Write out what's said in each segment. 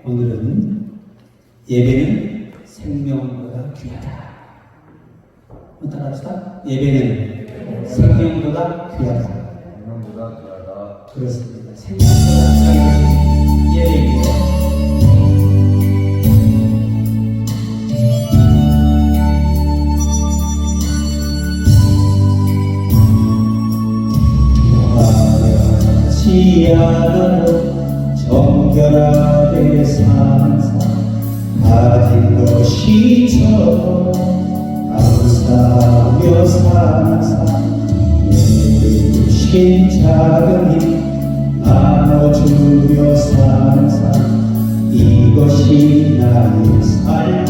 오늘은 예배는 생명보다 귀하다. 따라합시다. 예배는 생명보다 귀하다. 생명보다 귀하다. 그렇습니다. 생명보다 귀한 것이 예배입니다. 지하로 정결하게 사는 삶 가진 것이 적어 감사하며 사는 삶 내게 주신 작은 힘 나눠주며 사는 삶 이것이 나의 삶의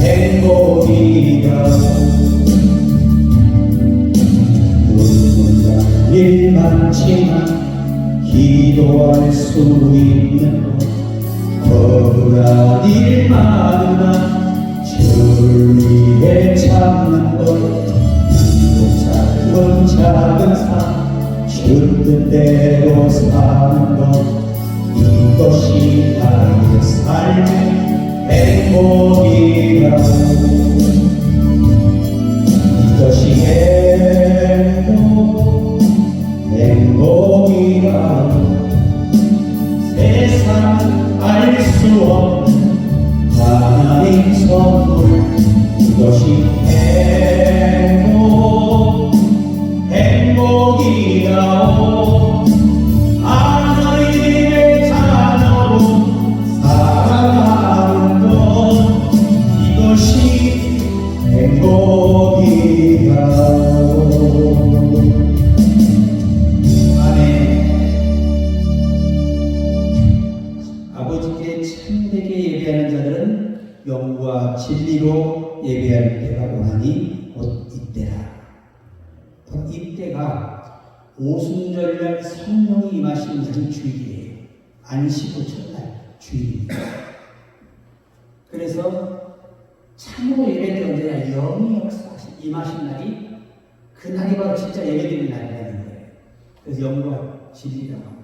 행복이다. 눈물 날 일 많지만 기도할 수 있는 것 거룩한 일 많으나 주를 위해 참는 것 짧은 작은 삶 주 뜻대로 사는 것 이것이 나의 삶의 행복이라. 이것이 행복이라. 세상은 알 수 없는 하나님 선물 이것이 행복이라오. 하나님의 자녀로 살아가는 것 이것이 행복이라오. 참되게 예배하는 자들은 영과 진리로 예배할 때가 오나니 곧 이때라. 곧 이때가 오순절날 성령이 임하신 날이 주일이에요. 안식 후 첫날 주일입니다. 그래서 참으로 예배될 언제나 영이 역사하신 임하신 날이 그 날이 바로 진짜 예배드리는 날이라는 거예요. 그래서 영과 진리라고 합니다.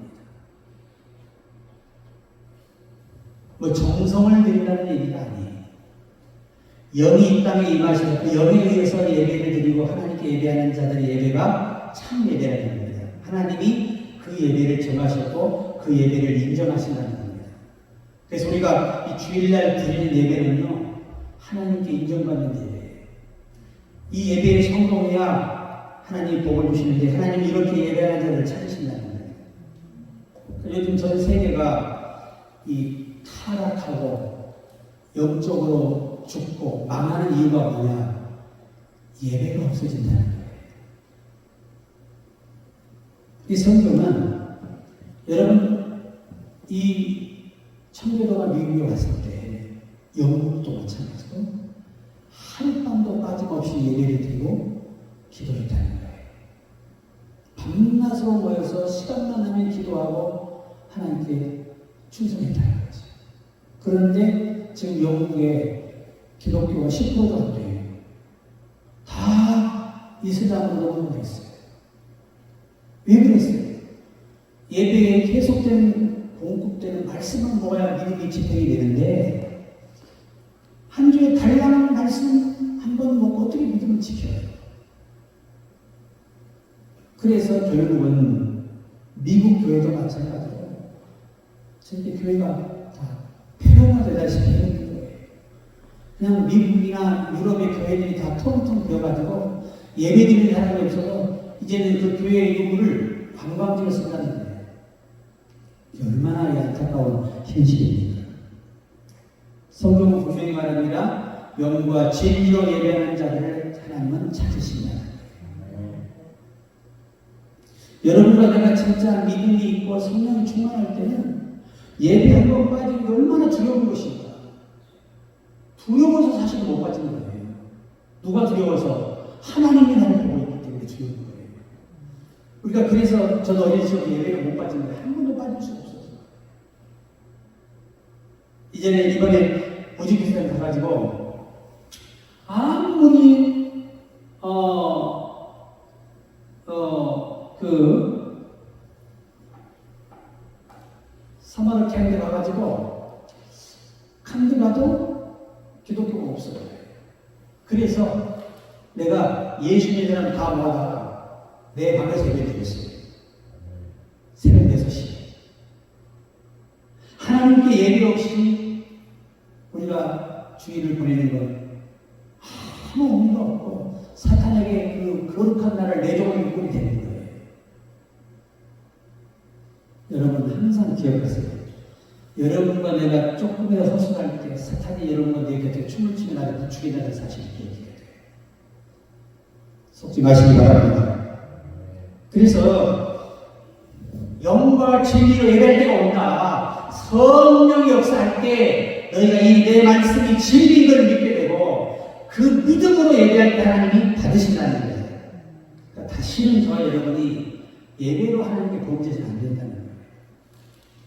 뭐 정성을 드린다는 얘기가 아니에요. 영이 이 땅에 임하시고 그 영에 의해서 예배를 드리고 하나님께 예배하는 자들의 예배가 참 예배라는 겁니다. 하나님이 그 예배를 정하셨고 그 예배를 인정하신다는 겁니다. 그래서 우리가 이 주일날 드리는 예배는요, 하나님께 인정받는 예배예요. 이 예배의 성공해야 하나님이 복을 주시는데 하나님이 이렇게 예배하는 자들을 찾으신다는 거예요. 요즘 전 세계가 이 타락하고 영적으로 죽고 망하는 이유가 뭐냐? 예배가 없어진다는 거예요. 이 성경은 여러분 이 청교도가 미국에 왔을 때 영국도 마찬가지고 하룻밤도 빠짐없이 예배를 드리고 기도했다는 거예요. 밤낮으로 모여서 시간만 나면 기도하고 하나님께 충성했다는 거죠. 그런데 지금 영국에 기독교가 10%도 안 돼요. 다 이슬람으로 넘어갔어요. 왜 그랬어요? 예배에 계속된 공급되는 말씀을 먹어야 믿음이 집행이 되는데 한 주에 달랑 말씀 한 번 먹고 어떻게 믿음을 지켜요? 그래서 결국은 미국 교회도 마찬가지로 세계 교회가 폐허화되다시피 하는 거예요. 그냥 미국이나 유럽의 교회들이 다 텅텅 비어가지고 예배드리는 사람이 없어서 이제는 그 교회의 일부를 관광지로 쓴다는 거예요. 얼마나 안타까운 현실입니까? 성경은 분명히 말합니다. 영과 진리로 예배하는 자들을 하나님은 찾으신다. 여러분과 내가 진짜 믿음이 있고 성령이 충만할 때는 예배 한 번 빠지는 게 얼마나 두려운 것인가. 두려워서 사실 못 빠지는 거예요. 누가 두려워서? 하나님이 나를 보고 있기 때문에 두려운 거예요. 우리가 그래서 저도 어린 시절에 예배를 못 빠진 거예요. 한 번도 빠질 수 없어서. 이번에 우즈베키스탄 가가지고 아무리 사마르 캠에 가가지고 한두 가도 기독교가 없어요. 그래서 내가 예수 믿는 사람 다 모아다가 내 방에서 예배 드렸어요. 새벽 6시. 하나님께 예배 없이 우리가 주일을 보내는 건 아무 의미가 없고 사탄에게 그 거룩한 나라를 내종을 입고 되는 거예요. 여러분 항상 기억하세요. 여러분과 내가 조금이라도 허술할 때 사탄이 여러분과 내 곁에 춤을 추며 나를 부추긴다는 사실을 기억해야 돼요. 속지 마시기 바랍니다. 그래서 영과 진리로 예배할 때가 온다. 성령이 역사할 때 너희가 이 내 말씀이 진리인 걸 믿게 되고 그 믿음으로 예배할 때 하나님이 받으신다는 거예요. 그러니까 다시는 저와 여러분이 예배로 하나님께 범죄해서는 안 된다는 거예요.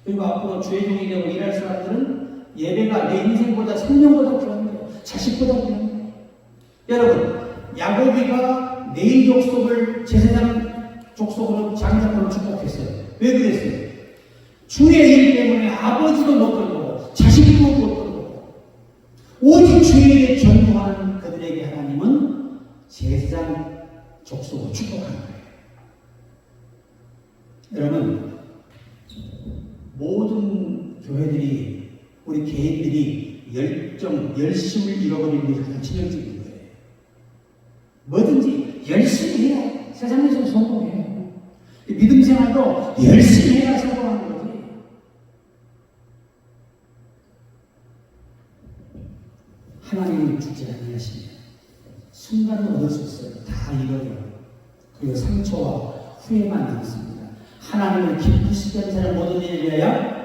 그리고 앞으로 주의 종이 되고 일할 사람들은 예배가 내 인생보다 생명보다 필요한 거예요. 자식보다 필요한 거예요. 여러분 야곱이가 내일 족속을 제사장 족속으로 장자권을 축복했어요. 왜 그랬어요? 주의 일 때문에 아버지도 못 돌보고 자식도 못 돌보고 오직 주의 일에 전무하는 그들에게 하나님은 제사장 족속을 축복한 거예요. 여러분 모든 교회들이 우리 개인들이 열심을 잃어버리는 것이 가장 치명적인 거예요. 뭐든지 열심히 해야 세상에서 성공해요. 믿음 생활도 열심히 해야 성공하는 거지. 하나님이 죽지 아니하시면 순간도 얻을 수 있어요. 다 잃어요. 그리고 상처와 후회만 남습니다. 하나님을 기쁘시게 하는 사람 모든 일을 위하여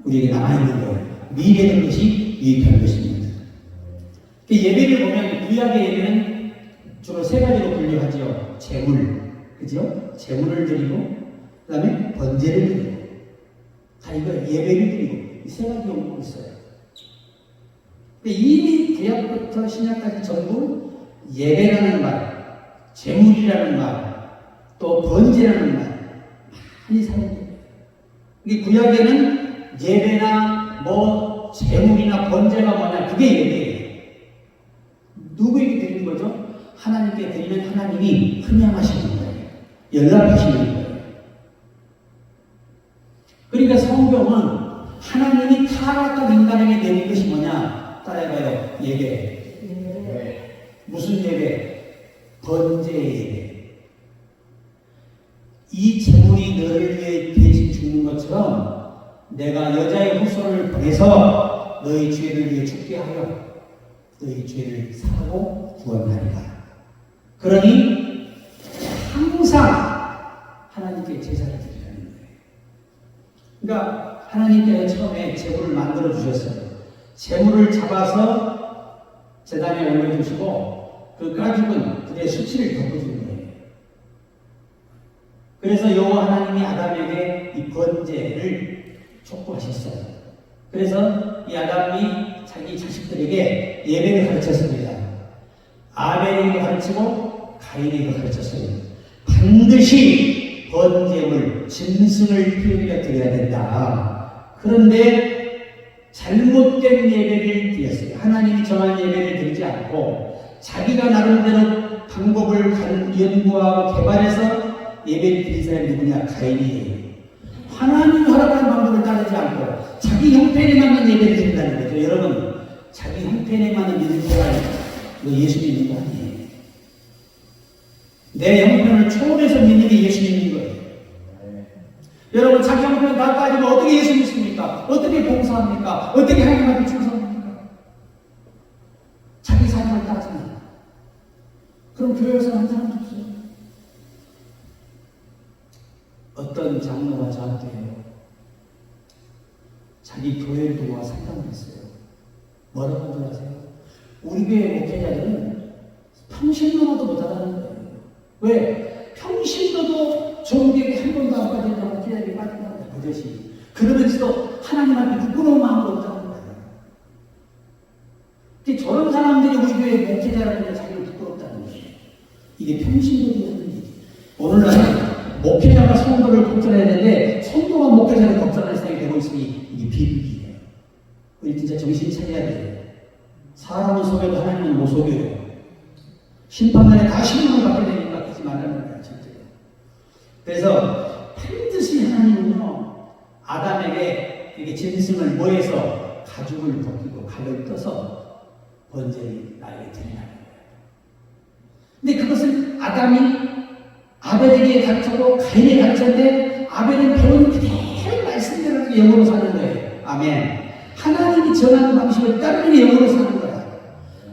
우리에게 남아있는 거예요. 미래는 것이 유익한 것입니다. 예배를 보면 구약의 예배는 주로 세 가지로 분류하죠. 제물, 그죠? 제물을 드리고, 그 다음에 번제를 드리고, 다 이거 예배를 드리고, 이 세 가지 용어가 있어요. 근데 이미 구약부터 신약까지 전부 예배라는 말, 제물이라는 말, 또 번제라는 말 많이 사용돼요. 이게 구약에는 예배나 뭐 제물이나 번제가 뭐냐 그게 예배예요. 누구에게 드리는 거죠? 하나님께 드리면 하나님이 흥양하시는 거예요. 연락하시는 거예요. 그러니까 성경은 하나님이 타락한 인간에게 내린 것이 뭐냐? 따라해봐요. 예배. 무슨 예배? 번제의 예배. 이 제물이 너를 위해 대신 죽는 것처럼 내가 여자의 후손을 보내서 너희 죄를 위해 죽게 하여 너희 죄를 사하고 구원하리라. 그러니 항상 하나님께 제사를 드리라는 거예요. 그러니까 하나님께서 처음에 제물을 만들어 주셨어요. 제물을 잡아서 제단에 올려주시고 그 가죽은 그의 수치를 덮어주는 거예요. 그래서 여호와 하나님이 아담에게 이 번제를 촉구하셨어요. 그래서 이 아담이 자기 자식들에게 예배를 가르쳤습니다. 아벨에게 가르치고 가인에게 가르쳤어요. 반드시 번제물, 짐승을 피우려 드려야 된다. 그런데 잘못된 예배를 드렸어요. 하나님이 정한 예배를 드리지 않고 자기가 나름대로 방법을 연구하고 개발해서 예배를 드린 사람이 누구냐? 가인이에요. 하나님이 허락한 방법을 따르지 않고 자기 형편에 맞는 예배를 드린다는 거죠. 여러분, 자기 형편에 맞는 믿는 생활, 이거 예수 믿는 거 아니에요. 내 형편을 초월해서 믿는 게 예수 믿는 거예요. 여러분, 자기 형편 다 따지면 어떻게 예수 믿습니까? 어떻게 봉사합니까? 어떻게 하나님 앞에 충성합니까? 자기 삶을 따지면. 그럼 교회에서 한 사람도 없어요. 어떤 장로가 저한테요. 자기 교회를 도와 상담을 했어요. 뭐라고 줄 아세요? 우리 교회 목회자들은 평신도도 못하다는 거예요. 왜? 평신도도 정교에 한 번도 안 빠진다고 기다리게 빠진다고 그것이. 그러면서도 하나님 앞에 부끄러운 마음으로 없다는 거예요. 저런 사람들이 우리 교회 목회자라고 자기를 부끄럽다는 거예요. 이게 평신도도 하는 일이에요. 오늘날 목회자가 성도를 걱정해야 되는데 성도가 목회자를 걱정할 생각이 되고 있으니 이게 비극이에요. 우리 진짜 정신 차려야 돼요. 사람은 속여도 하나님은 못 속여요. 심판날에 다 신문을 받게 되니까 그러지 말라는 거야, 진짜. 그래서 반드시 하나님은요, 아담에게 이렇게 짐승을 모해서 가죽을 벗기고 칼을 떠서 번제를 나에게 드리라는 거예요. 근데 그것을 아담이 아벨에게 가르쳤고 가인에게 가르쳤는데 아벨은 배운 그대로 말씀대로 영으로 사는 거예요. 아멘. 하나님이 정하는 방식을 따르는 영으로 사는 거야.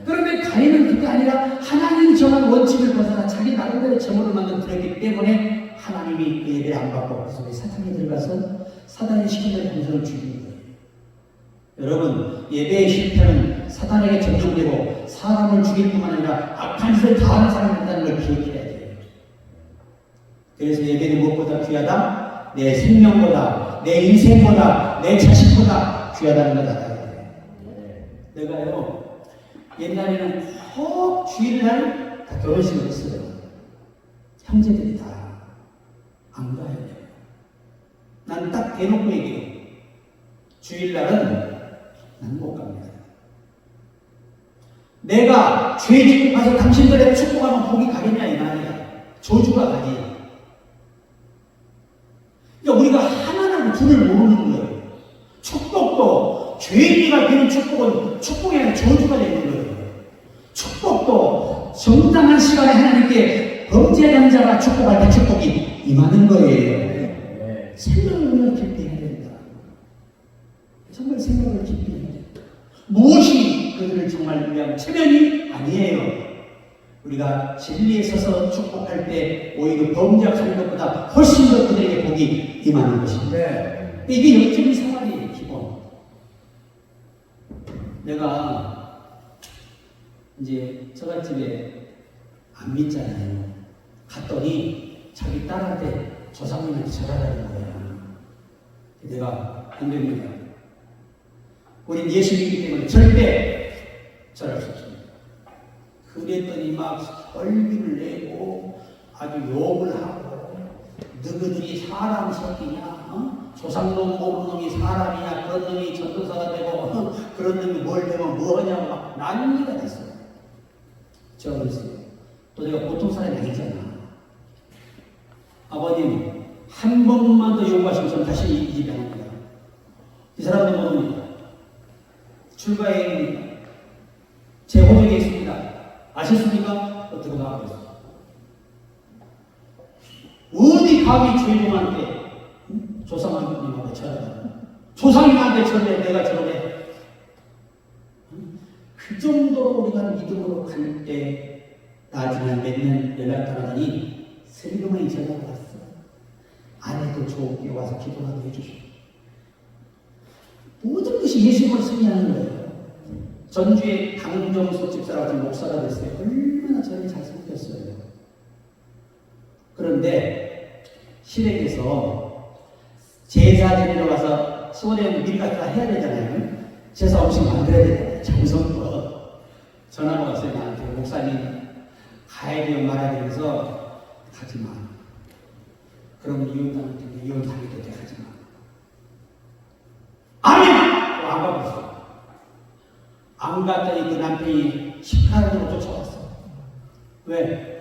그런데 가인은 그게 아니라 하나님이 정한 원칙을 벗어나 자기 나름대로 정으로 만든 그랬기 때문에 하나님이 그 예배를 안 받고 그 속에 사탄이 들어가서 사단이 시키는 동선을 죽이는 거예요. 여러분, 예배의 실패는 사단에게 점령되고 사람을 죽일 뿐만 아니라 악한 짓을 다하는 사람이 된다는 걸 기억해야 돼요. 그래서 예배는 무엇보다 귀하다? 내 생명보다, 내 인생보다, 내 자식보다 귀하다는 걸 알아야 돼요. 내가요, 옛날에는 꼭 주일날 다 결혼식을 했어요. 형제들이 다 안 가야 돼요. 난 딱 대놓고 얘기해요. 주일날은 난 못 갑니다. 내가 죄 짓고 가서 당신들의 축복하면 복이 가겠냐 이 말이야. 저주가 가지. 그러니까 우리가 하나라고 둘을 모르는 거예요. 축복도 죄인이가 되는 축복은 축복이 아니라 저주가 되는 거예요. 축복도 정당한 시간에 하나님께 범죄한 자가 축복할 때 축복이 임하는 거예요. 생각을 깊이 해야 된다. 정말 생각을 깊이 해야 된다. 무엇이 그들을 정말 위한 체면이 아니에요. 우리가 진리에 서서 축복할 때 오히려 범죄하는 것보다 훨씬 더 그들에게 복이 임하는 것입니다. 이게 영적인 생활이에요. 기본. 내가 이제 저갓집에 안 믿잖아요. 갔더니 자기 딸한테 조상님한테 절하라는 거야. 내가 안 됩니다. 우린 예수님이기 때문에 절대 절할 수 없습니다. 그랬더니 막 헐기를 내고 아주 욕을 하고 너희들이 사람 새끼냐? 조상도 모르는 놈이 사람이냐? 그런 놈이 전도사가 되고 그런 놈이 뭘 되면 뭐하냐고 막 난리가 됐어요. 제가 그랬어요. 또 내가 보통 사람이 아니잖아. 아버님 한 번만 더 요구하시면 저는 다시 이 집에 안 옵니다. 이 사람도 모릅니다. 출가해입니다. 제 호적에 있습니다. 아셨습니까? 어떻게 나와버렸어요. 어디 감히 죄종한테 조상님한테 절하다. 조상님한테 절해 내가 저러네. 그 정도로 우리가 믿음으로 갈 때 나중에 몇 년 연락 따라다니 슬그머니 전화가 왔어. 아내도 좋게 와서 기도라도 해주시고 모든 것이 예수님을 승리하는 거예요. 전주에 강정수 집사라고 하는 목사가 됐어요. 얼마나 저를 잘 섬겼어요. 그런데 시댁에서 제사 지내러 가서 소원에 미리 갖다 해야 되잖아요. 제사 음식 만들어야 되잖아요. 정성껏 전화가 왔어요. 나한테 목사님 가야 돼요 말아야 돼요. 그래서 가지 마. 그러면 이혼 당해도 돼. 가지 마. 아멘! 안 가봤어. 안 갔더니 그 남편이 18년으로 쫓아왔어. 왜?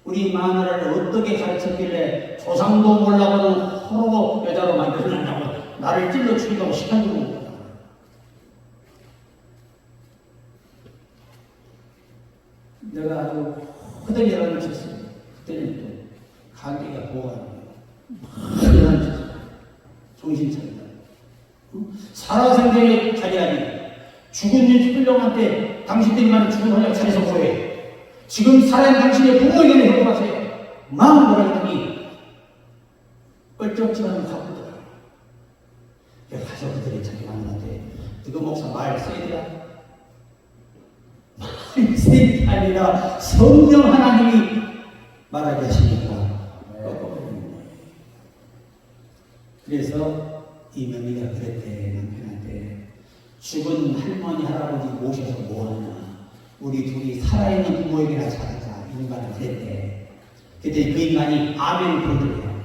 우리 마누라를 어떻게 가르쳤길래 조상도 몰라보는 호로 여자로 만들어낸다고 나를 찔러 죽이려고 시간 주는 거야. 내가 아주 허덕이 일어나는 쳤어요. 그때는 또 가게가 보호하는 거예요. 정신 차린다. 살아생전에 자리하니 죽은 훌륭한테 당신들이만 죽은 환자가 자리에서 뭐해. 지금 살아있는 당신의 부모에게는 행복하세요. 마음 뭐라 했더니 뻘쩍지만 하고 있더라고요. 가서 그들이 자기 마누라한테 그 목사 말 써야 말이 쓰는 게 아니라 성령 하나님이 말하게 하시니까 그래서 이 며느리가 그랬대. 남편한테 죽은 할머니 할아버지 모셔서 뭐하냐, 우리 둘이 살아있는 부모에게나 잘하자, 인간을 그랬대. 그때 그 인간이 아멘을 부르더래요.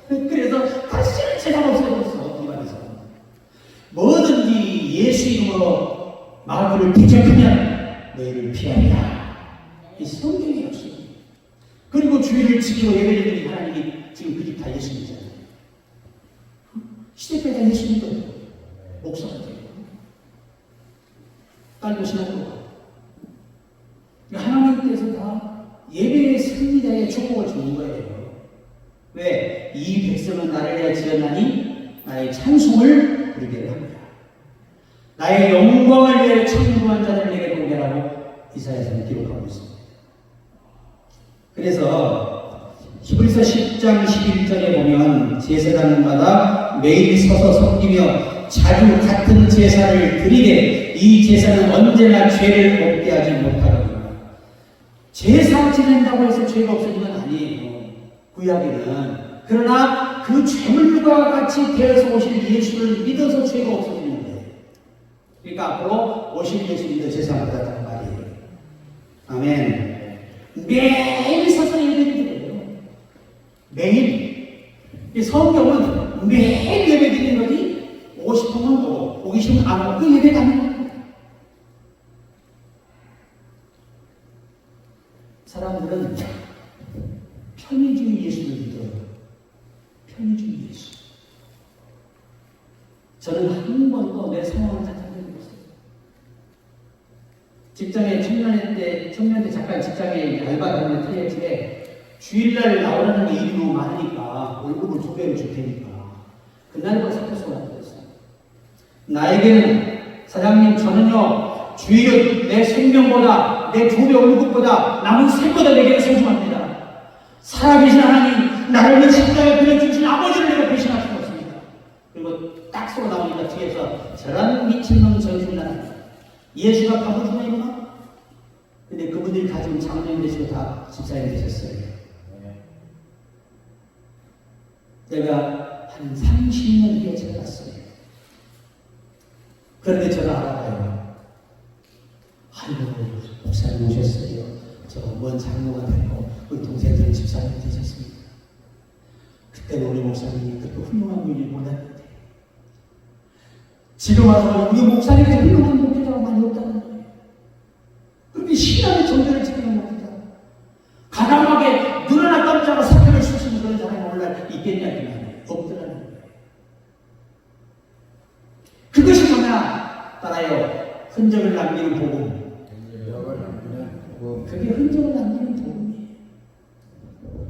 그래서 다시는 죄가 없어졌어. 이 말에서 뭐든지 하나님을 대적하면 너희를 피하리라. 이 성경의 약속입니다. 그리고 주의를 지키고 예배드리는 하나님이 지금 그 집 다 예수님이잖아요. 시대가 다 예수님이거든요. 목사가 돼요. 딸도 신학교가. 하나님께서 다 예배의 승리자의 축복을 주는 거예요. 왜? 이 백성은 나를 위하여 지었나니 나의 찬송을 부르게 합니다. 나의 영광을 위하여 찬송한 자들 내게 공개라고 이사야서는 기록하고 있습니다. 그래서 히브리서 10장 11절에 보면 제사장마다 매일 서서 섬기며 자주 같은 제사를 드리되 이 제사는 언제나 죄를 없게 하지 못하거든요. 제사 지낸다고 해서 죄가 없어지는 건 아니에요. 구약에는. 그러나 그 죄물과 같이 되어서 오실 예수를 믿어서 죄가 없어지는 거예요. 그러니까 앞으로 오실 예수 믿어 제사 받았다는 말이에요. 아멘. 매일 서서 예배드려요. 매일. 이 성경은 매일 예배드리는 거지. 오고 싶으면 오고, 오기 싫으면 안 오고, 그 예배 가는 거예요. 사람들은 편의주의 예수를 믿어요. 편의주의 예수. 저는 한 번도 내 상황을 찾아본 적이 없어요. 직장에 청년 때 잠깐 직장에 알바하는 타이어집에 주일날 나오라는 게 일이 너무 많으니까 월급을 2배로 줄 테니까 그날부터 사표서가 났어요. 나에게는 사장님 저는요 주일은 내 생명보다 내 2배 월급보다 남은 생보다 내게는 소중합니다. 살아계신 하나님 나를 위해 십자가에 그려주신 아버지를 내가 배신할 수 없습니다. 그리고 딱 쏘고 나오니까 뒤에서 저런 미친놈 정신나는 예수가 바보주마이구나. 근데 그분들이 다 지금 장로님 되시고 다 집사님 되셨어요. 내가 한 30년 뒤에 제가 갔어요. 그런데 저를 알아봐요. 아이고 목사님 오셨어요. 저 먼 장로가 되고 우리 동생들은 집사님 되셨습니다. 그때는 우리 목사님이 그렇게 훌륭한 분이 몰랐는데 지금 와서 우리 목사님이 훌륭한 목회자가 많이 없다는 거예요. 그렇게 신앙의 정절을 지키는 목회자, 가담하게 눈 하나 깜짝하고 사표를 쓰시는 그런 사람이 오늘날 있겠냐 그 말이에요. 없더라는 거예요. 그것이 뭐냐? 따라요. 흔적을 남기는 복음. 그게 흔적을 남기는 복음이에요.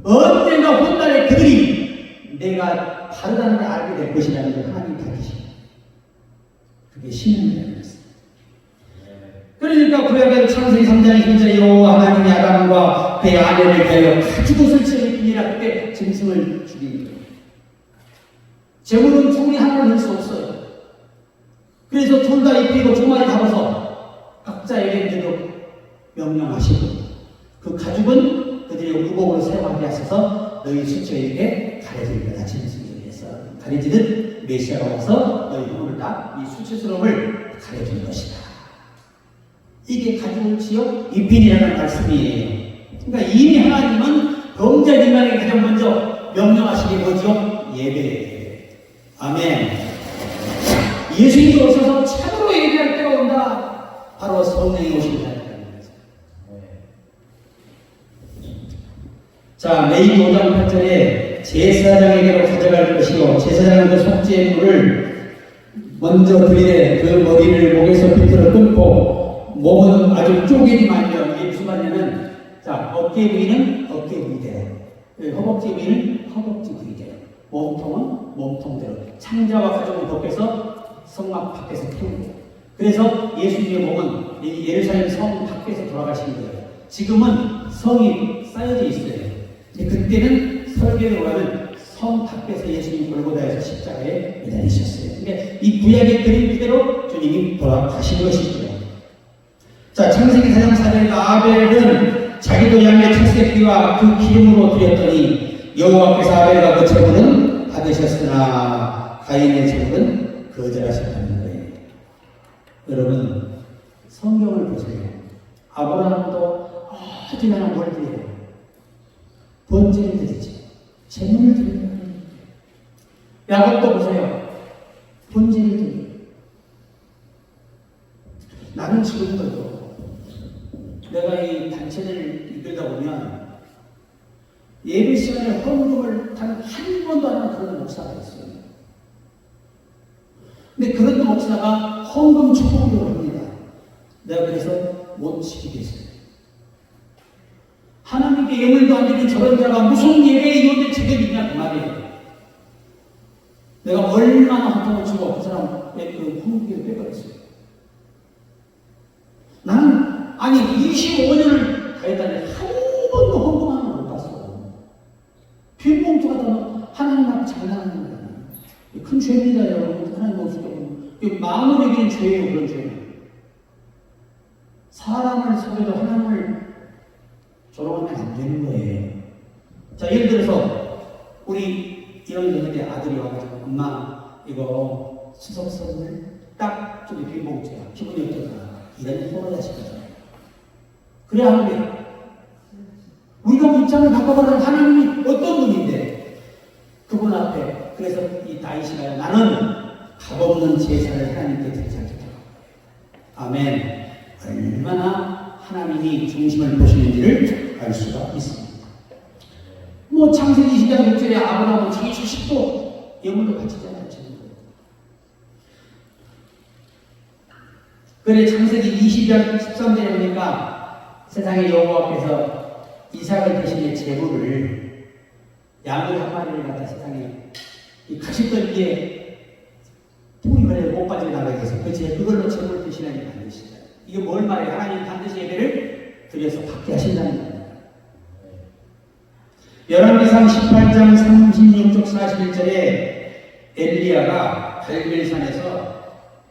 언젠가 훗날에 그들이 내가 다르다는 걸 알게 될 것이라는 걸 하나님 가르치십니다. 그게 신앙이라는 것입니다. 그러니까 구약의 창세기 3장 1절에 여호와 하나님이 아담과 그의 아내를 위하여 가죽옷을 지었느니라 그때 짐승을 죽인 거예요. 제물은 둘이 하나를 넣을 수 없어요. 그래서 둘 다 입히고 두 마리 잡아서 각자에게도 명령하시고 그 가죽은 그들의 의복으로 사용하게 하셔서 너희 수처에 이렇게 가려질 거다. 짐승에 의해서 가려지듯 메시아가 와서 너희 몸을 다 이 수치스러움을 가려줄 것이다. 이게 가죽을 지어 입힌이라는 말씀이에요. 그러니까 이미 하나님은 범죄 인간에게 가장 먼저 명령하시기 뭐죠? 예배예요. 아멘. 예수님이 오셔서 참으로 예배할 때가 온다. 바로 성령이 오신다. 자, 레위기 5장 8절에 제사장에게로 가져갈 것이요 제사장은 그 속죄물을 먼저 드리되 그 머리를 목에서 비틀어 끊고 몸은 아주 쪼개지만요. 이게 무슨 말이냐면 자, 어깨 부위는 어깨 부위대로 허벅지 부위는 허벅지 부위대로 몸통은 몸통대로 창자와 가죽을 벗겨서 성막 밖에서 태우고 그래서 예수님의 몸은 예루살렘 성 밖에서 돌아가신 거예요. 지금은 성이 쌓여져 있어요. 그때는 설교에 가면 성 밖에서 예수님 골고다에서 십자가에 매달리셨어요. 그러니까 이 구약의 그림 그대로 주님이 돌아가신 것이죠. 자, 창세기 4장 4절에 아벨은 자기도 양의 첫새끼와 그 기름으로 드렸더니 여호와께서 아벨과 그 제물은 받으셨으나 가인의 제물은 거절하셨다는 거예요. 여러분 성경을 보세요. 아브라함도 아주 많은 뭘 드려요. 번제를 드리지. 제물을 드리는 거예요. 야곱도 보세요. 번제를 드려요. 나는 지금도 내가 이 단체를 이끌다 보면 예배 시간에 헌금을 단 한 번도 안 하는 그런 목사가 있어요. 근데 그런 목사가 헌금 축복을 합니다. 내가 그래서 못 지키게 했어요. 하나님께 예물도 안 드리는 저런 자가 무슨 예배에 이런데 책임이 있냐 그 말이에요. 내가 얼마나 한통을 치고 그 사람의 그 헌금을 빼버렸어요. 나는 아니 25년을 가했다니 한 번도 헌금 하나 못 봤어. 빈봉투 갖다 하나님 앞에 장난하는 거야. 큰 죄입니다 여러분. 하나님 없을 마음을 이기는 죄예요. 그런 죄는 사람을 속여도 하나님을 조롱하면 안 되는 거예요. 자, 예를 들어서 우리 이런 경우에 아들이 와가지고 엄마 이거 추석 선물 딱 저기 빈봉투야. 기분이 어떨까? 이런 소리 하시거든요. 그래 하는 게 우리가 입장을 바꿔보는 하나님이 어떤 분인데 그분 앞에 그래서 이 다윗이가 나는 값없는 제사를 하나님께 드리지 않겠다. 아멘. 얼마나 하나님이 중심을 보시는지를 알 수가 있습니다. 뭐 창세기 20장 6절에 아브라함은 자기 자식도 예물로 바치잖아요. 그래 창세기 20장 13절에 보니까 세상의 여호와께서 이삭을 대신해 제물을 양을 한 마리를 갖다 세상에 이 가시떨 위에 뿌리를 못 빠지게 나가게 해서 그걸로 제물을 대신하니 반드시다. 이게 뭘 말해? 하나님 반드시 예배를 드려서 받게 하신다는 겁니다. 열왕기상 18장 36쪽 41절에 엘리야가 갈멜산에서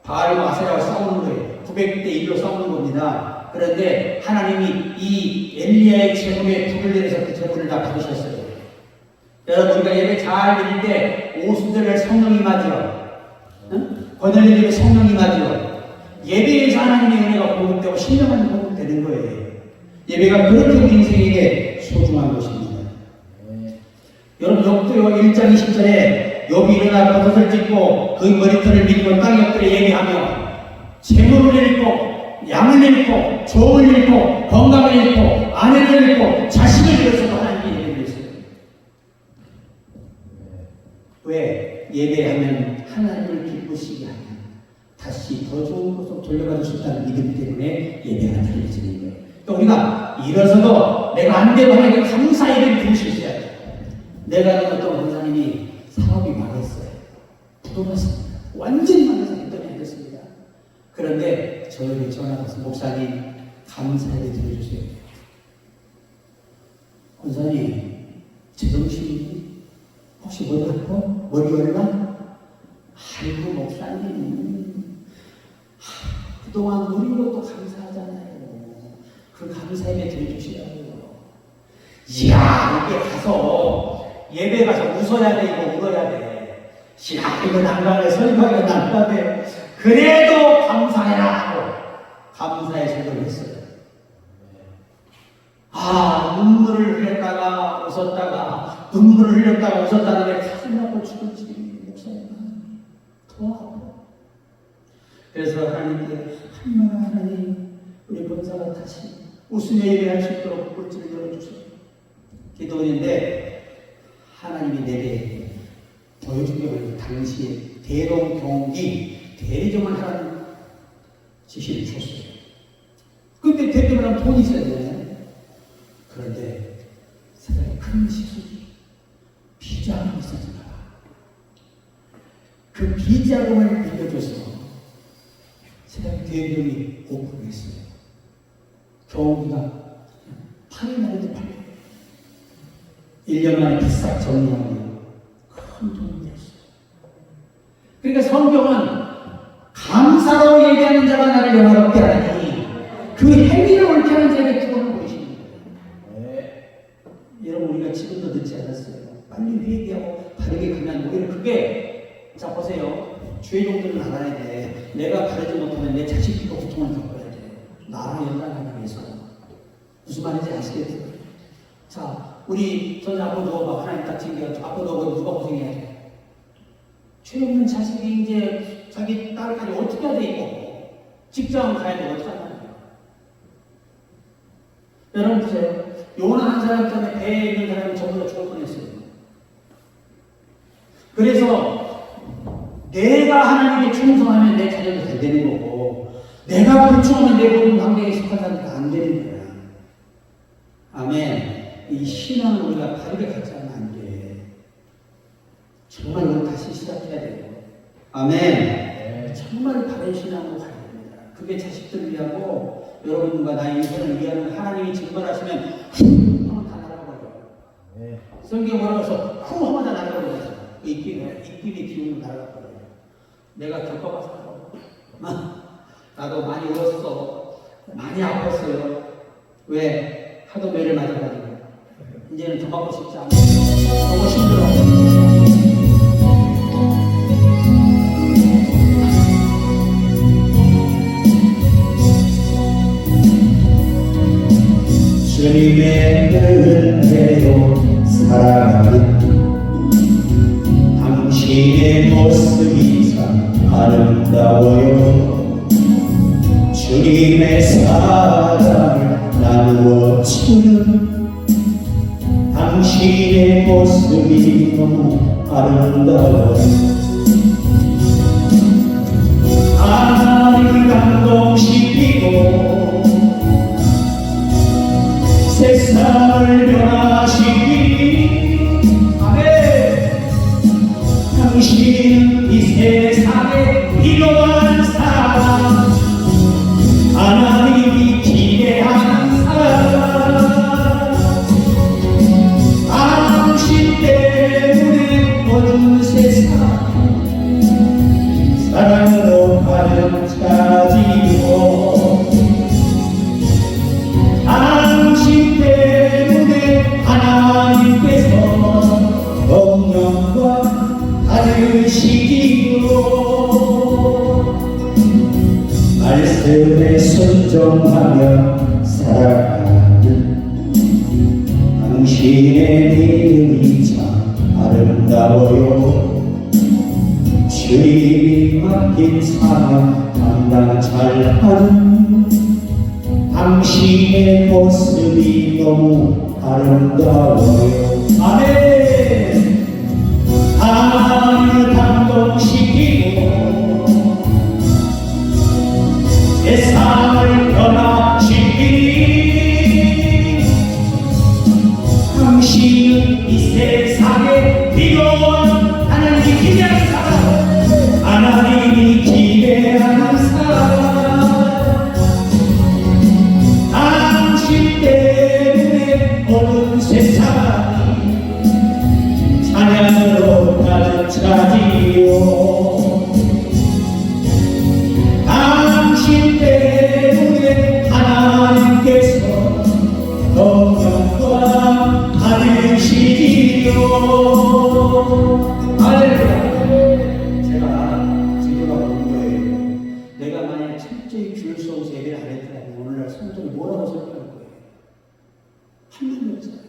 바알과 아세라와 싸우는 거예요. 900대 1로 싸우는 겁니다. 그런데 하나님이 이 엘리야의 제물에 불을 내려서 그 제물을 다 받으셨어요. 여러분 우리가 예배 잘 드릴 때 오순절에 성령이 맞으러 권열리에 성령이 맞으러 예배에서 하나님의 은혜가 공급되고 신령한 공급되는 거예요. 예배가 그렇게 우리 인생에게 소중한 것입니다. 여러분 욥기요 1장 20절에 욥이 일어나 겉옷을 찢고 그 머리털을 밀고 땅에 엎드려 예배하며 재물을 잃고 양을 잃고 종을 잃고 건강을 잃고 아내를 잃고 자식을 잃어서도 하나님께 예배를 했어요. 왜? 예배하면 하나님을 기쁘시게 하면 다시 더 좋은 곳으로 돌려받을 수 있다는 믿음 때문에 예배가 드려지는 거예요. 또 우리가 일어서도 내가 안 되고 하나님께 감사 예배를 드릴 수 있어야 돼요. 내가 아는 어떤 권사님이 사업이 망했어요. 부도났습니다. 완전히 망해서 했더니 안 됐습니다. 그런데 저에게 전화가 와서 목사님 감사예배 드려주세요. 권사님 제정신이 혹시 머리 아파? 머리 얼마? 아이고 목사님 그동안 누린 것도 감사하잖아요. 그 감사예배 드려주시라고요. 이야 이게 가서 예배 가서 웃어야 돼 이거 울어야 돼. 야 이거 난감해 설교하기가 난감해. 그래도 감사해라 하고 감사의 설교를 했어요. 아 눈물을 흘렸다가 웃었다가 눈물을 흘렸다가 웃었다는데 가슴이 아파 죽을지 목사님 더 아파. 그래서 하나님께 하나님 우리 권사가 다시 웃으며 예배할 수 있도록 꿀집을 열어주세요. 기도했는데 하나님이 내게 보여준 게 당시에 대동 경기 대리점을 하라는 지시를 줬어요. 근데 대리점을 하면 돈이 있어야 되잖아요. 그런데 세상에 큰 시술이 비자금이 있었나 봐. 그 비자금을 빌려줘서 세상에 대리점이 오픈했어요. 경기가 8일 날인데 8일 1년 만에 비싹 정리하고 큰 돈이 됐어요. 그러니까 성경은 감사로 얘기하는 자가 나를 영화롭게 하니 그 행위를 옳게 하는 자에게 구원을 보이시는 거예요. 네. 여러분 우리가 지금도 늦지 않았어요. 빨리 회개하고 바르게 가면 우리는 그게 자 보세요. 주의 종들은 알아야 돼. 내가 바르지 못하면 내 자식도 고통을 겪어야 돼. 나랑 연락하기 위해서. 무슨 말인지 아시겠어요? 자 우리 전에 앞으로 누워봐. 하나님 딱 챙겨가지고 앞으로 누워봐. 누가 고생해야 돼? 죄 없는 자식이 이제 자기 딸까지 어떻게 해야 돼, 이거? 직장 가야 돼, 어떻게 하냐? 여러분 보세요. 요나 한 사람 때문에 배에 있는 사람이 전부 다 죽을 뻔했어요. 그래서 내가 하나님께 충성하면 내 자녀도 잘 되는 거고, 내가 불충하면 내 모든 관계에 속한 사람도 안 되는 거야. 아멘. 이 신앙을 우리가 바르게 갖지 않으면 안 돼. 정말 우리 다시 시작해야 돼요. 아멘. 정말 바른 신앙으로 가야 됩니다. 그게 자식들을 위하고 여러분과 나의 인생을 위하는 하나님이 증거하시면 하면 다 날아가버려요. 성경에 뭐라고 해서 후 하면 다 날아가버려요. 입김이 기운으로 날아가버려요. 내가 겪어봐서 나도 많이 울었어. 많이 아팠어요. 왜? 하도 매를 맞아가지고. 이제는 더 받고 싶지 않아요. 너무 힘들어. 주님의 은혜로 살아가는 당신의 모습이 참 아름다워요. 주님의 사랑을 나누어 주는 당신의 모습이 너무 아름다워요. 하나님을 감동시키고 세상을 변화시키니 아멘. 당신은 이 세상에 필요한 사람, 하나님이 기대하는 사람, 당신 때문에 모든 세상 사랑으로 가득 차지고, 당신 때문에 하나님께서 영광과 받으시기로 말씀에 순종하며 살아가는 당신의 믿음이 참 아름다워요. 주님이 맡긴 사명 감당 잘하는 당신의 모습이 너무 아름다워요. 아멘. 하나님을 감동시키고 세상을 변화시키니 당신은 이 세상에 필요한 하나님이 기대하는 사람, 하나님이 기대하는 사람, 당신 때문에 모든 세상이 찬양으로 가득 차지요. 당신 때문에 하나님께서 영광 받으시지요. 할렐루야. 제가 지도가 온 거예요. 내가 만약 철저히 줄 서서 예배를 안 했더라면 오늘날 성도를 뭐라고 설교할 거예요? 한 명도 없잖아요.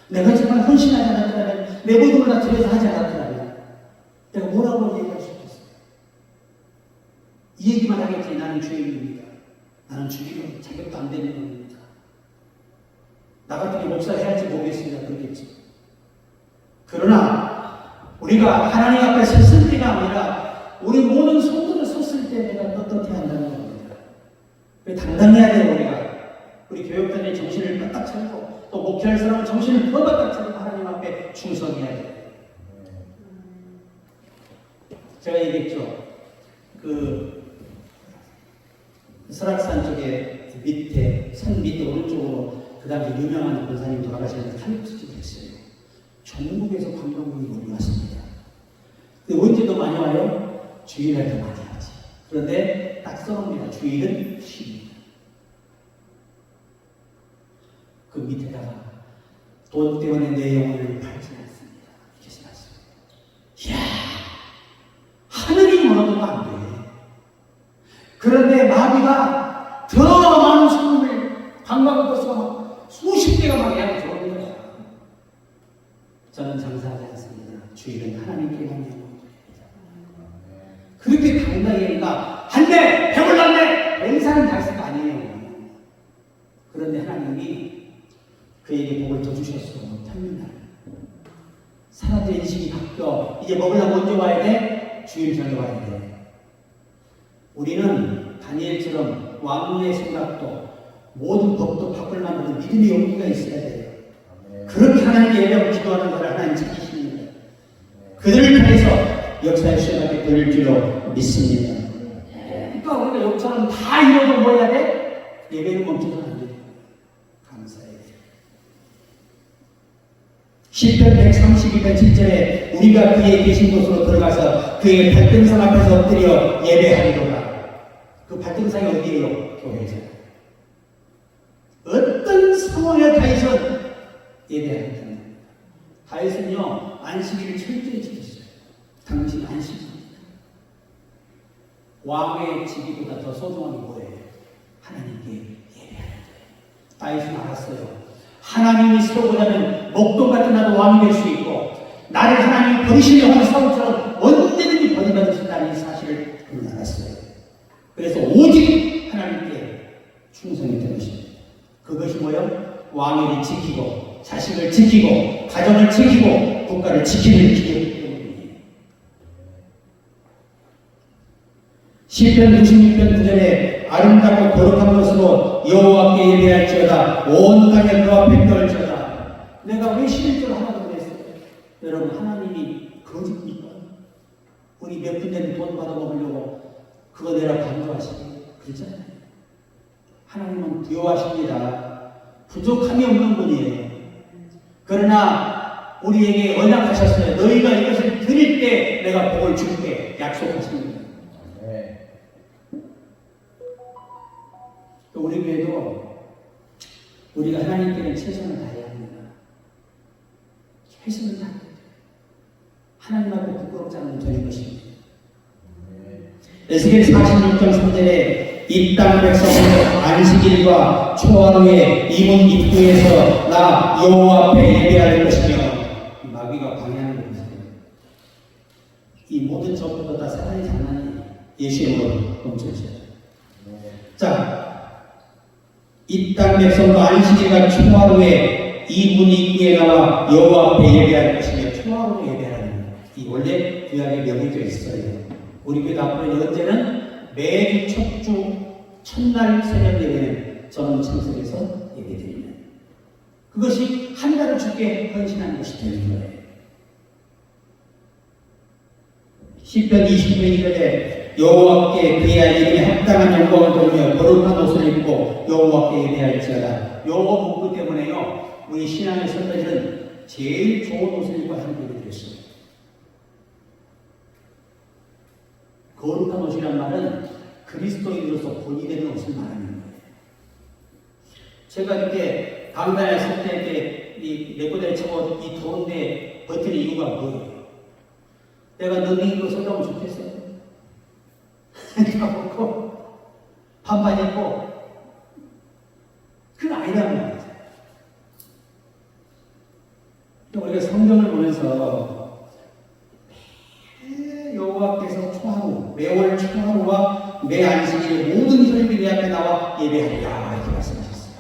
내가 정말 헌신하지 않았더라면, 내 모든 걸 다 들여서 하지 않았더라면 내가 뭐라고 얘기할 수 있겠어요? 이 얘기만 하겠지. 나는 주인입니다. 나는 주인은 자격도 안 되는 겁니다. 나 같은 게 목사 해야지 모르겠습니다. 그러겠지. 그러나 우리가 하나님 앞에 섰을 때가 아니라 우리 모든 성도를 섰을 때 내가 떳떳해야 한다는 겁니다. 왜 당당해야 돼요? 우리 교육단의 정신을 바짝 차리고 또 목회할 사람은 정신을 더 바짝 차리고 하나님 앞에 충성해야 돼요. 제가 얘기했죠. 설악산 쪽에 밑에, 산 밑에 오른쪽으로 그 당시 유명한 권사님 돌아가시면서 탈북수집을 했어요. 전국에서 관광객이 많이 왔습니다. 근데 언제도 많이 와요? 주일날 더 많이 하지. 그런데 딱 써놓습니다. 주일은 쉬입니다. 그 밑에다가 돈 때문에 내 영혼을 팔지 않습니다. 이렇게 써놨어요. 이야, 하늘이 무너져도 안 돼. 그런데 마귀가 더 많은 손님을 관광버스가 막 수십 대가 막 예약이 들어오는 거야. 저는 장사하지 않습니다. 주일은 하나님께만 영광드립니다. 그렇게 당당히 하니까 한 대, 배불렀네! 맹사는 달수가 아니에요. 그런데 그에게 복을 더 주셨어. 못합니다. 사람들의 인식이 바뀌어. 이제 먹으려면 언제 와야 돼? 주일 전에 와야 돼. 우리는 다니엘처럼 왕의 생각도 모든 법도 바꿀 만큼 믿음의 용기가 있어야 돼요. 그렇게 하나님께 예배하고 기도하는 것을 하나님 찾으시는 거예요. 그들을 통해서 역사의 수행하게 될 줄로 믿습니다. 그러니까 우리가 역사는 다 이루어도 뭐 해야 돼? 예배는 멈춰서는 안 돼요. 감사해요. 시편 132편 7절에 우리가 그의 계신 곳으로 들어가서 그의 발등상 앞에서 엎드려 예배하리로다. 그 발등상이 어디예요? 교회잖아요. 어떤 상황에 다윗은 예배합니다. 다윗은요 안식일을 철저히 지켰어요. 당신 안식일입니다. 왕의 지기보다 더 소중한 게 뭐예요? 하나님께 예배하는 거예요. 다윗은 알았어요. 하나님이 세우고자면 목동 같은 나도 왕이 될 수 있고 나를 하나님이 버리시려고 하는 사울처럼 언제든지 버림받을 수 있다는 이 사실을 그는 알았어요. 그래서 오직 하나님께 충성했던 것입니다. 그것이 뭐예요? 왕위를 지키고 자식을 지키고 가정을 지키고 국가를 지키는 기업이기 때문이에요. 시편 96편 9절에 아름답고 거룩한 것으로 여호와께 예배할지어다 온 땅에 그 앞에 떨지어다. 내가 왜 11절 하나도 그랬어요? 여러분 하나님이 거짓입니까? 우리 몇 푼 되는 돈 받아먹으려고 그거 내라 강조하시고 그러잖아요. 하나님은 부여하십니다. 부족함이 없는 분이에요. 그러나 우리에게 언약하셨어요. 너희가 이것을 드릴 때 내가 복을 줄게 약속하십니다. 네. 우리 교회도 우리가 하나님께는 최선을 다해야 합니다. 최선을 다해야 돼요. 하나님 앞에 부끄럽지 않으면 되는 것입니다. 에스겔 46장 3절에 이 땅 백성은 안식일과 초하루에 이문 입구에서 나 여호와 앞에 예배할 것이며 마귀가 방해하는 것이에요. 이 모든 전부도 다 사단의 장난이에요. 예수의 이름으로 멈춰주세요. 자, 이 땅 백성과 안식일과 초하루에 이문 입구에 나와 여호와 앞에 예배할 것이며 초하루에 예배하는 이 원래 구약에 명해져 있어요. 우리 교회 앞으로 언제는 매주 첫 주 첫날 새벽 예배는 저는 참석해서 예배드립니다. 그것이 한 달을 주께 헌신하는 것이 되는 거예요. 시편 20편 1절에 여호와께 그의 이름에 합당한 영광을 돌며 거룩한 옷을 입고 여호와께 예배할지어다. 요거 문구 때문에요 우리 신앙의 선배들은 제일 좋은 옷을 입고 하는 예배를 드렸어요. 거룩한 옷이란 말은 그리스도인으로서 본이 되는 옷을 말하는 거예요. 제가 이렇게 강단했을 때 이렇게 이 레코드를 쳐고 이 더운데 버티는 이유가 뭐예요? 내가 너네 입고 설가면 좋겠어요. 가볍고 반바지 입고 그건 아니라는 말이죠. 우리가 성경을 보면서 여호와께서 초하루, 매월 초하루와 매 안식일에 모든 혈육이 내 앞에 나와 예배하리라 이렇게 말씀하셨어요.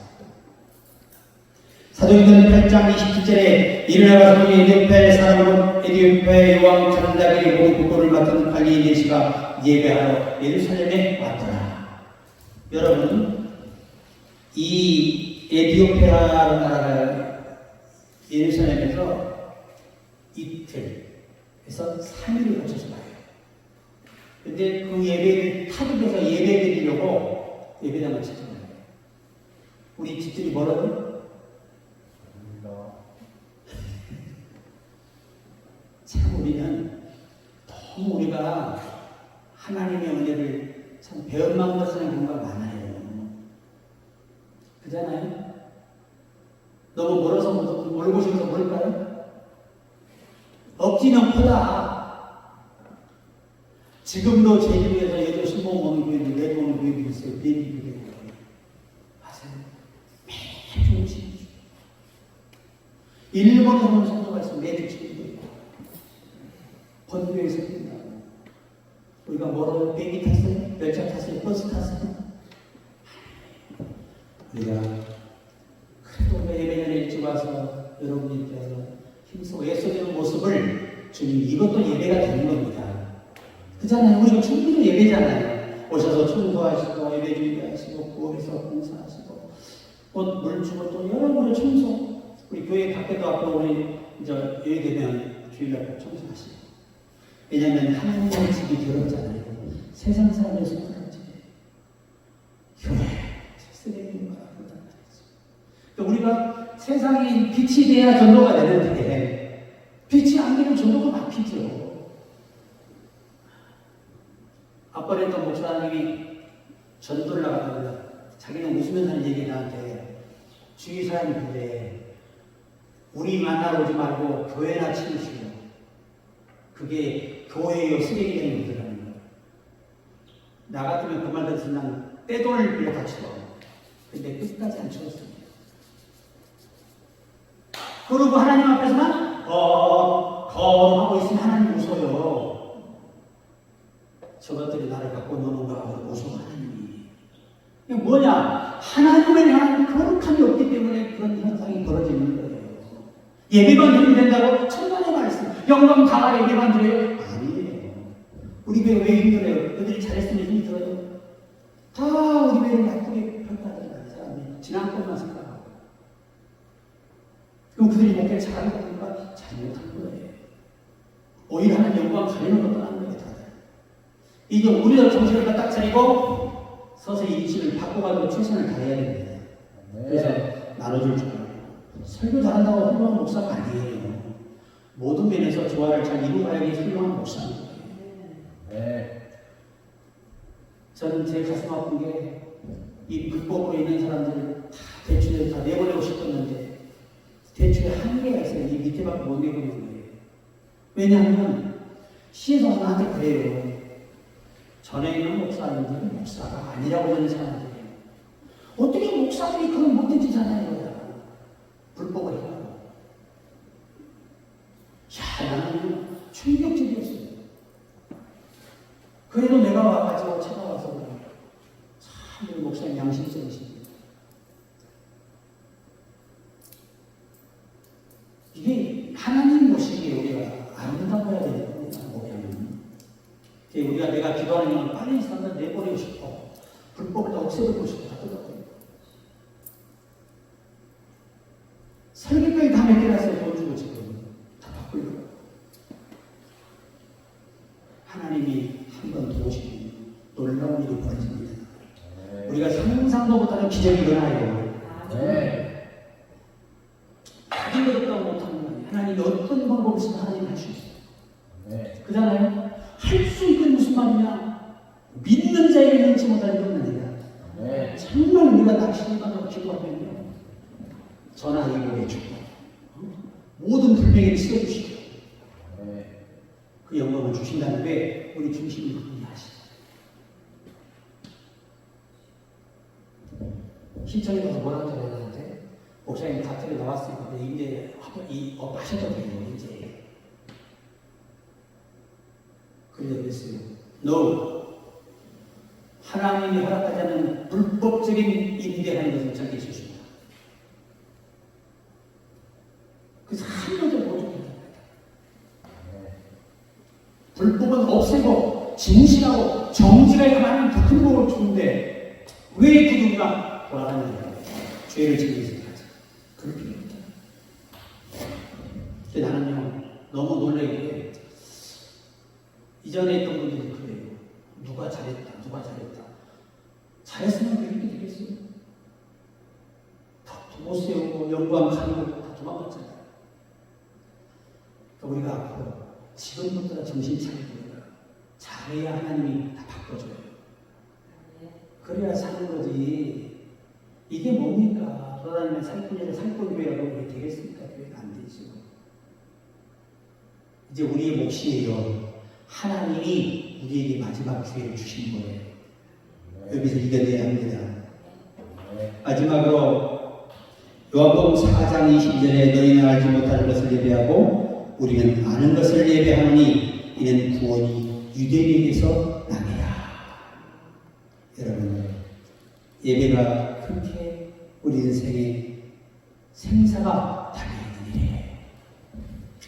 사도행전 8장 27절에 일어나가서 에디오피아의 사람으로 에디오피아의 여왕 간다길의 모든 국고를 맡은 갈리에시가 예배하러 예루살렘에 왔더라. 여러분, 이 에디오피아라는 나라가 예루살렘에서 이틀에서 3일을 거쳐서 가요. 근데 그 예배를 타국에서 예배 드리려고 예배당을 찾아가요. 우리 집들이 멀어요? 참 우리는 너무 우리가 하나님의 은혜를 참 배은망 것하는 경우가 많아요. 그잖아요? 너무 멀어서 멀고 싶어서 멀까요? 없지는 크다. 지금도 제주도에서 예전 신봉 오는 교회들, 내주 오는 교회들이 있어요. 비행기 교회들. 아세요? 매주 오시는 중. 일본에 오는 성도가 있으면 매주 치는 거예요. 번교에서 된다고. 우리가 뭐라고 비행기 탔어요? 열차 탔어요? 버스 탔어요? 우리가 그래도 우리가 예배전에 일찍 와서 여러분이 입장에서 힘쓰고 애써주는 모습을 주님 이것도 예배가 되는 겁니다. 그잖아요. 우리가 충분히 예배잖아요. 오셔서 청소하시고 예배 준비하시고 구원에서 봉사하시고 물 주고 또 여러분의 청소 우리 교회 밖에도 앞으로 우리 이제 여기 되면 주일날 청소하시고 왜냐하면 하나님의 집이 더럽잖아요. 세상 사람의 속한 집이에요. 교회 쓰레기인 거야. 우리가 세상이 빛이 돼야 전도가 되는데 빛이 안 되면 전도가 막히죠. 아빠는 또 목사님이 전도를 나가다가 자기는 웃으면서 하는 얘기 나한테 주위 사람이 그래 우리 만나러 오지 말고 교회나 치우시고 그게 교회요 쓰레기장이 들어가는 거예요. 나 같으면 그 말 듣는 난 떼돈을 빌려 다 치워. 근데 끝까지 안 치웠습니다. 그러고 하나님 앞에서만 하고 있으면 하나님 무서워요. 저것들이 나를 갖고 노는가 하고 무서워 하나님이. 이게 뭐냐? 하나님에 대한 거룩함이 없기 때문에 그런 현상이 벌어지는 거예요. 예배만 드리면 된다고 천만의 말씀 영광 다 예배만 드려요? 아니에요. 우리 교회 왜 힘들어요? 그들이 잘했으면 힘들어요? 다 우리 교회를 나쁘게 평가하지 말자. 지난 것만 생각하고 그럼 그들이 목회를 잘하는 겁니까? 잘못한 거예요. 오히려 하나님 영광 가리는 것도 안 거예요. 다들. 이제 우리가 정신을 딱 차리고 서서히 인식을 바꿔가지고 최선을 다해야 됩니다. 그래서 나눠줄 줄 알아요. 설교 잘한다고 훌륭한 목사가 아니에요. 모든 면에서 조화를 잘 이루어가야지 훌륭한 목사입니다. 저는 제 가슴 아픈 게 이 불법으로 있는 사람들을 다 대출에 다 내보내고 싶었는데 대출에 한계가 있어요. 이 밑에밖에 못 내보내는 거예요. 왜냐하면 시에서 나한테 그래요. 전에 있는 목사님들은 목사가 아니라고 하는 사람들이에요. 어떻게 목사들이 그건 못해지잖아요. 불법을 하고. 야, 나는 충격적이었어요. 그래도 내가 와가지고 찾아와서 참 목사님 양심적이십니다. 이게 하나님 모시기에 우리가 아름다워야 되는 겁니다. 우리가 내가 기도하는 건 빨리 이 사람들 내버리고 싶어. 불법을 다 없애버리고 싶어. 설계까지 다 맡겨놨어요. 돈 주고 지금. 다 바꾸려고. 하나님이 한 번 도우시면 놀라운 일이 벌어집니다. 우리가 상상도 못하는 기적이 일어나요. 아직 어렵다고 못하는 거예요. 하나님이 어떤 방법이든 하나님 할 수 있어요. 그잖아요. 할 수 있는 무슨 말이냐? 믿는 자에게 믿지 못하는 건 아니라 정말 우리가 낙심하고 기도하면요. 전하기를 해주고 모든 불명예를 씌워주시고 그 영광을 주신다는 게 우리 중심이 그분이 하시죠. 신청에 가서 뭐라고 전해야 되는데 목사님 다트에 나왔으니까 이제 하셔도 돼요. 이제 그랬어요. No. 하나님이 허락하지 않는 불법적인 임대하는 것은 절대 있을 수 없다. 그래서 한 번도 못 죽는다. 불법은 없애고 진실하고 정직하게 하나님 더 큰 복을 주는데 왜 그들과 돌아가느냐? 죄를 지으면서 하자. 그렇게 됩니다. 근데 나는요 너무 놀라게 이전에 했던 분들이 그래요. 누가 잘했다. 잘했으면 그렇게 되겠어요. 다 못 세우고 영광 가리고 다 도망갔잖아요. 그러니까 우리가 앞으로 지금부터 정신 차리고 잘해야 하나님이 다 바꿔줘요. 그래야 사는 거지. 이게 뭡니까? 돌아다니면 살꾼이라 살꾼교회라고 이게 되겠습니까? 교회가 안 되죠. 이제 우리의 몫이에요. 하나님이 우리에게 마지막 기회를 주신 거예요. 여기서 이겨내야 합니다. 마지막으로 요한복음 4장 20절에 너희는 알지 못하는 것을 예배하고 우리는 아는 것을 예배하노니 이는 구원이 유대인에게서 남이라. 여러분 예배가 그렇게 우리 인생에 생사가 달려있는 일이에요.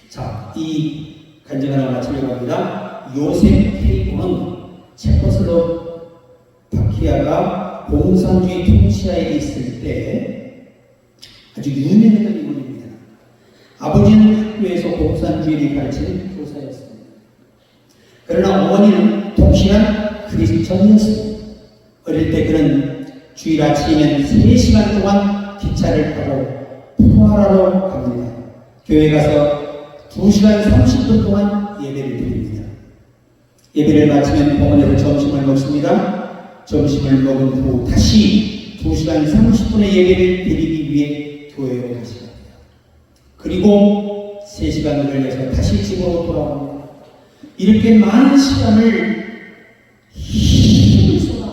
자, 이 간증 하나 마치려고 합니다. 요셉 페이보는 체코슬로바키아가 공산주의 통치하에 있을 때 아주 유명했던 인물입니다. 아버지는 학교에서 공산주의를 가르치는 교사였습니다. 그러나 어머니는 독실한 크리스천이었습니다. 어릴 때 그는 주일 아침이면 3시간 동안 기차를 타고 포하라로 갑니다. 교회 가서 2시간 30분 동안 예배를 드립니다. 예배를 마치면 병원에서 점심을 먹습니다. 점심을 먹은 후 다시 2시간 30분의 예배를 드리기 위해 교회로 다시 갑니다. 그리고 3시간을 걸려서 다시 집으로 돌아옵니다. 이렇게 많은 시간을 힘을 쏟아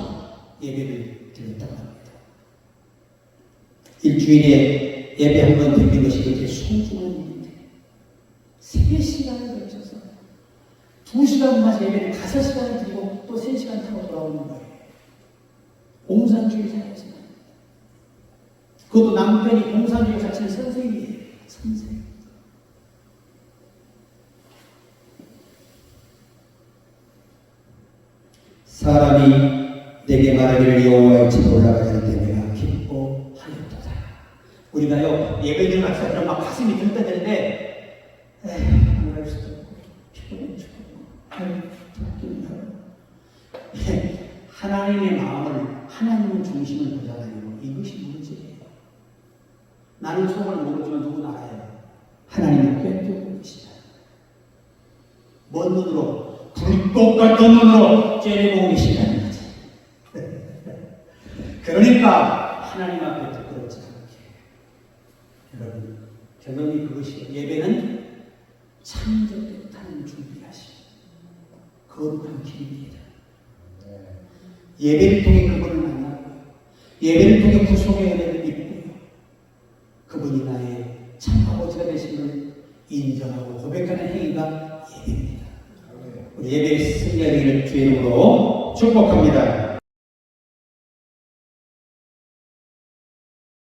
예배를 드렸다고 합니다. 일주일에 예배 한 번 드리는 것이 그렇게 소중한 일인데 3시간을 걸쳐서 2시간만 예배를 5시간을 드리고 또 3시간 타고 돌아오는 거예요. 공산주의 사회였습니다. 그것도 남편이 공산주의 가르치는 선생님이에요. 선생님. 사람이 내게 말하기를 여호와의 집에 올라가자는데 내가 기뻐하였도다. 우리가요 예배드리는 막사들은 막 가슴이 들떠대는데 뭐랄 수도 없고 피곤해 죽겠고 하나님의 마음을 하나님의 중심을 보잖아요. 이것이 문제예요. 나는 속을 모르지만 누구는 알아요. 하나님은 꿰뚫고 계시다. 먼 눈으로 불꽃 같은 눈으로 째려보고 계신다는 거지. 그러니까 하나님 앞에 부끄럽지 않게 여러분 결론이 그것이에요. 예배는 창조되었다는 준비하신 거룩한 길입니다. 예배를 통해 그분을 만나고 예배를 통해 구속의 은혜를 입고요. 그분이 나의 참 아버지가 되심을 인정하고 고백하는 행위가 예배입니다. 우리 예배의 승리가 되기를 주의 이름으로 축복합니다.